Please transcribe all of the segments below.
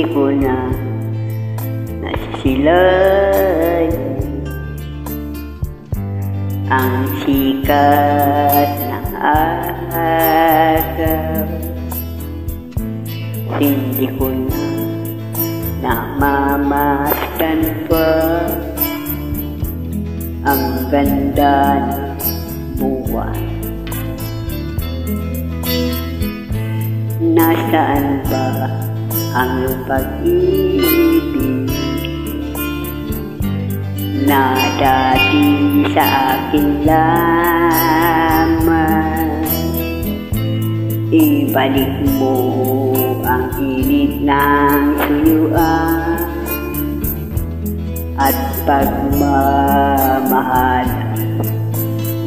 Hindi ko na nasisilay ang sikat ng araw. Hindi ko na namamasdan pa ang ganda ng buwan. Nasaan ba ang pag-ibig na dati sa akin lamang? Ibalik mo ang init ng suyuan at pagmamahal,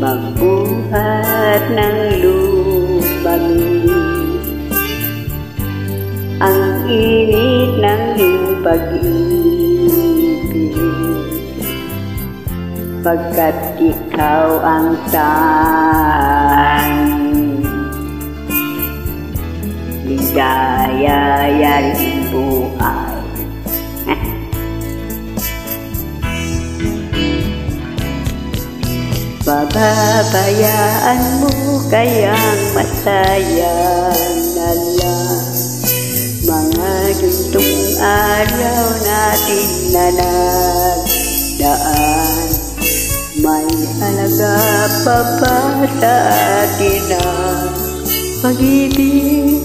magbuhat ng lumamig ang init ng iyong pag-ibig, pagkat ikaw ang tanging ligaya-yaring buhay. Pababayaan mo kayang masaya na lang mga gintong araw natin na nagdaan. May halaga pa ba sa atin ang pag-ibig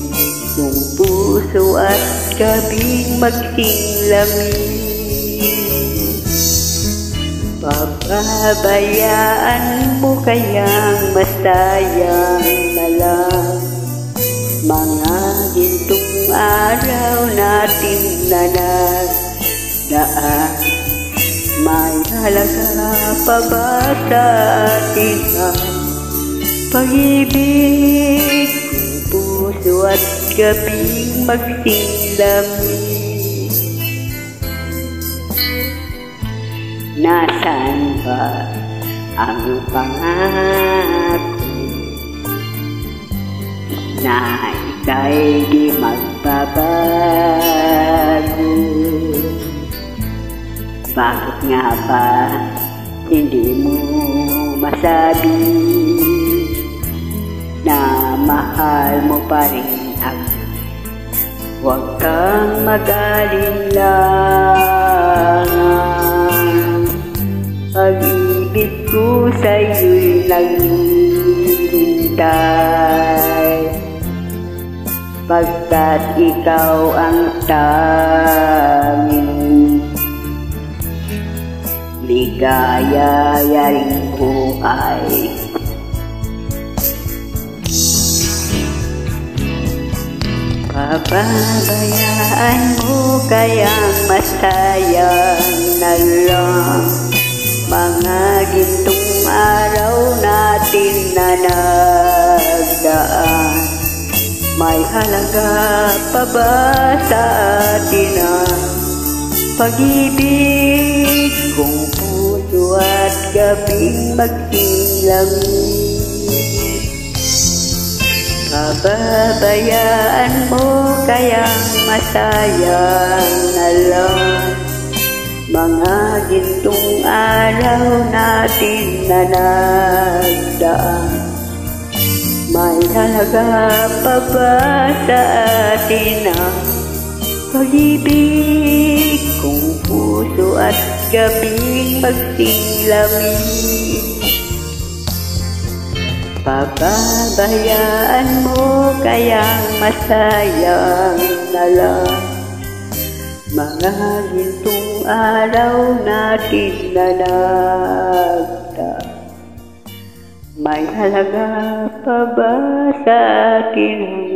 kung puso at gabing magtinglamig? Pababayaan mo kayang masayang na lang mga gintong araw natin na nagdaan. May halaga pa ba sa atin ang pag-ibig kung puso at gabing magtinglamig? Nasaan ba ang pangako na ika'y di magbabago? Bakit nga ba hindi mo masabi na mahal mo pa rin ako? Huwag kang mag-alinlangan, pag-ibig ko sa'yo'y naghihintay, pagkat ikaw ang tanging ligaya-yaring buhay. Pababayaan mo kayang masayang na lang mga gintong araw natin na nagdaan. May halaga pa ba sa atin ang pag-ibig kung puso at gabing magtinglamig? Pababayaan mo kayang masayang na lang mga gintong araw natin na nagdaan. May halaga pa ba sa atin ang pag-ibig kung puso at gabing magtinglamig? Pababayaan mo kayang masayang na lang mga gintong araw natin na nagdaan. May halaga pa ba sa atin